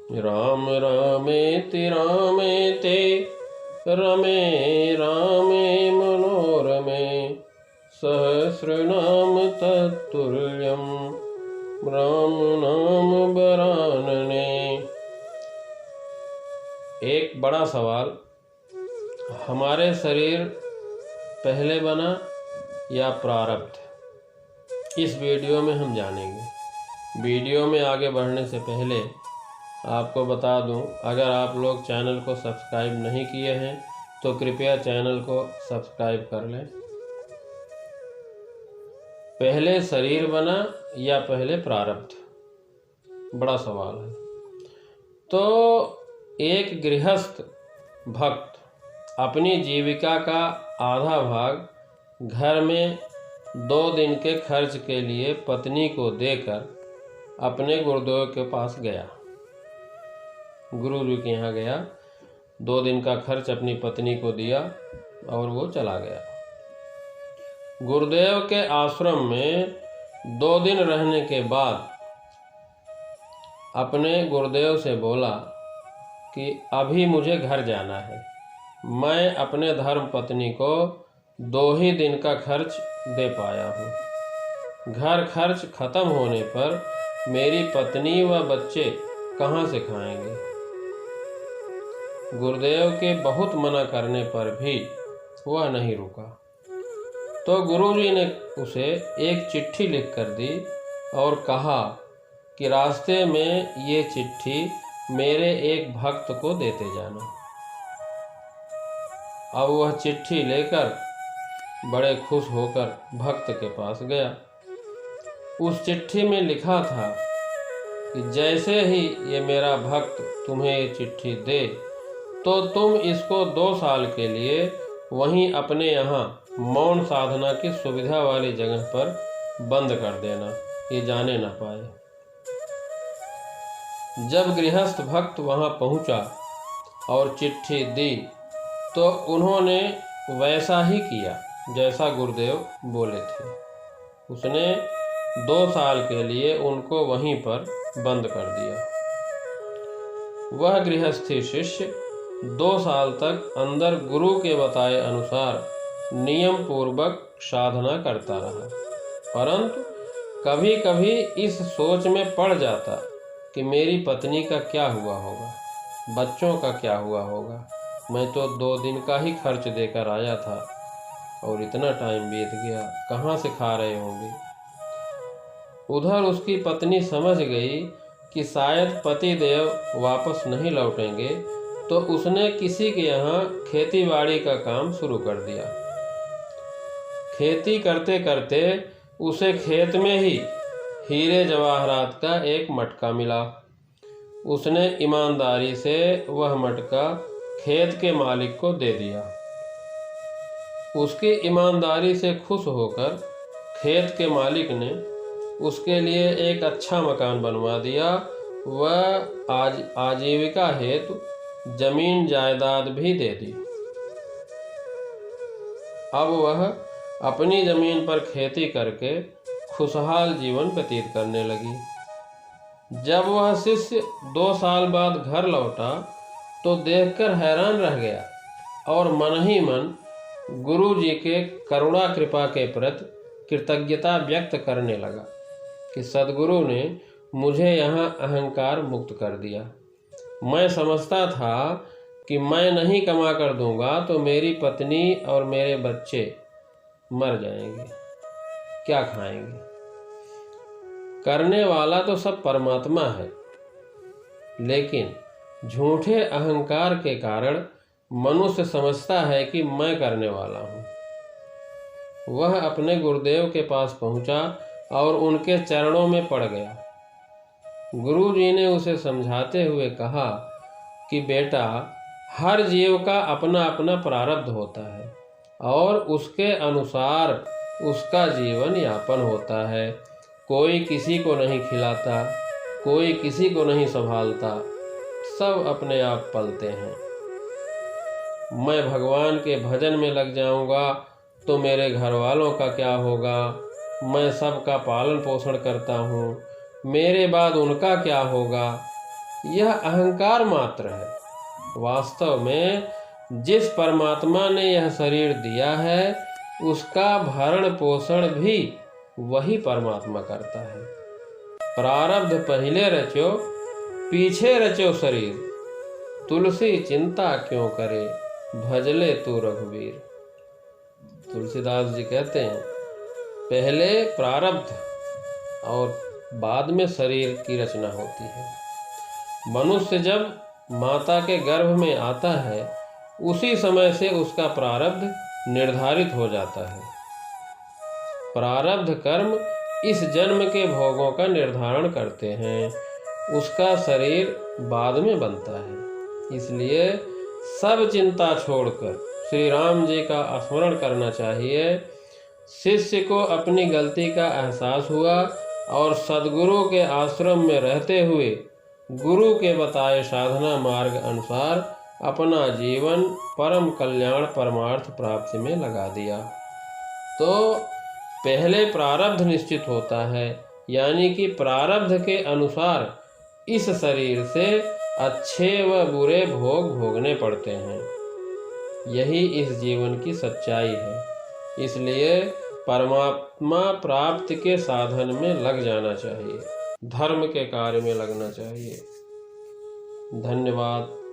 राम रामेति रामेते रमे रामे मनोरमे सहस्रनाम तत्तुल्यं राम नाम वरानने। एक बड़ा सवाल, हमारे शरीर पहले बना या प्रारब्ध? इस वीडियो में हम जानेंगे। वीडियो में आगे बढ़ने से पहले आपको बता दूं, अगर आप लोग चैनल को सब्सक्राइब नहीं किए हैं तो कृपया चैनल को सब्सक्राइब कर लें। पहले शरीर बना या पहले प्रारब्ध? बड़ा सवाल है। तो एक गृहस्थ भक्त अपनी जीविका का आधा भाग घर में 2 दिन के खर्च के लिए पत्नी को देकर अपने गुरुदेव के पास गया। गुरु जी के यहाँ गया, 2 दिन का खर्च अपनी पत्नी को दिया और वो चला गया। गुरुदेव के आश्रम में 2 दिन रहने के बाद अपने गुरुदेव से बोला कि अभी मुझे घर जाना है, मैं अपने धर्म पत्नी को 2 ही दिन का खर्च दे पाया हूँ। घर खर्च खत्म होने पर मेरी पत्नी व बच्चे कहाँ से खाएंगे? गुरुदेव के बहुत मना करने पर भी वह नहीं रुका, तो गुरुजी ने उसे एक चिट्ठी लिख कर दी और कहा कि रास्ते में ये चिट्ठी मेरे एक भक्त को देते जाना। अब वह चिट्ठी लेकर बड़े खुश होकर भक्त के पास गया। उस चिट्ठी में लिखा था कि जैसे ही ये मेरा भक्त तुम्हें ये चिट्ठी दे तो तुम इसको 2 साल के लिए वहीं अपने यहाँ मौन साधना की सुविधा वाली जगह पर बंद कर देना, ये जाने ना पाए। जब गृहस्थ भक्त वहाँ पहुँचा और चिट्ठी दी तो उन्होंने वैसा ही किया जैसा गुरुदेव बोले थे। उसने 2 साल के लिए उनको वहीं पर बंद कर दिया। वह गृहस्थी शिष्य 2 साल तक अंदर गुरु के बताए अनुसार नियम पूर्वक साधना करता रहा, परंतु कभी कभी इस सोच में पड़ जाता कि मेरी पत्नी का क्या हुआ होगा, बच्चों का क्या हुआ होगा। मैं तो 2 दिन का ही खर्च देकर आया था और इतना टाइम बीत गया, कहाँ से खा रहे होंगे। उधर उसकी पत्नी समझ गई कि शायद पति देव वापस नहीं लौटेंगे, तो उसने किसी के यहाँ खेतीबाड़ी का काम शुरू कर दिया। खेती करते करते उसे खेत में ही हीरे जवाहरात का एक मटका मिला। उसने ईमानदारी से वह मटका खेत के मालिक को दे दिया। उसकी ईमानदारी से खुश होकर खेत के मालिक ने उसके लिए एक अच्छा मकान बनवा दिया। वह आजीविका हेतु जमीन जायदाद भी दे दी। अब वह अपनी जमीन पर खेती करके खुशहाल जीवन व्यतीत करने लगी। जब वह शिष्य 2 साल बाद घर लौटा तो देखकर हैरान रह गया और मन ही मन गुरु जी के करुणा कृपा के प्रति कृतज्ञता व्यक्त करने लगा कि सद्गुरु ने मुझे यहाँ अहंकार मुक्त कर दिया। मैं समझता था कि मैं नहीं कमा कर दूंगा तो मेरी पत्नी और मेरे बच्चे मर जाएंगे, क्या खाएंगे। करने वाला तो सब परमात्मा है, लेकिन झूठे अहंकार के कारण मनुष्य समझता है कि मैं करने वाला हूँ। वह अपने गुरुदेव के पास पहुँचा और उनके चरणों में पड़ गया। गुरु जी ने उसे समझाते हुए कहा कि बेटा, हर जीव का अपना अपना प्रारब्ध होता है और उसके अनुसार उसका जीवन यापन होता है। कोई किसी को नहीं खिलाता, कोई किसी को नहीं संभालता, सब अपने आप पलते हैं। मैं भगवान के भजन में लग जाऊंगा तो मेरे घर वालों का क्या होगा। मैं सबका पालन पोषण करता हूँ, मेरे बाद उनका क्या होगा। यह अहंकार मात्र है। वास्तव में जिस परमात्मा ने यह शरीर दिया है उसका भरण पोषण भी वही परमात्मा करता है। प्रारब्ध पहले रचो पीछे रचो शरीर, तुलसी चिंता क्यों करे भजले तू रघुवीर। तुलसीदास जी कहते हैं पहले प्रारब्ध और बाद में शरीर की रचना होती है। मनुष्य जब माता के गर्भ में आता है उसी समय से उसका प्रारब्ध निर्धारित हो जाता है। प्रारब्ध कर्म इस जन्म के भोगों का निर्धारण करते हैं, उसका शरीर बाद में बनता है। इसलिए सब चिंता छोड़कर श्री राम जी का स्मरण करना चाहिए। शिष्य को अपनी गलती का एहसास हुआ और सद्गुरु के आश्रम में रहते हुए गुरु के बताए साधना मार्ग अनुसार अपना जीवन परम कल्याण परमार्थ प्राप्ति में लगा दिया। तो पहले प्रारब्ध निश्चित होता है, यानी कि प्रारब्ध के अनुसार इस शरीर से अच्छे व बुरे भोग भोगने पड़ते हैं। यही इस जीवन की सच्चाई है। इसलिए परमात्मा प्राप्ति के साधन में लग जाना चाहिए, धर्म के कार्य में लगना चाहिए। धन्यवाद।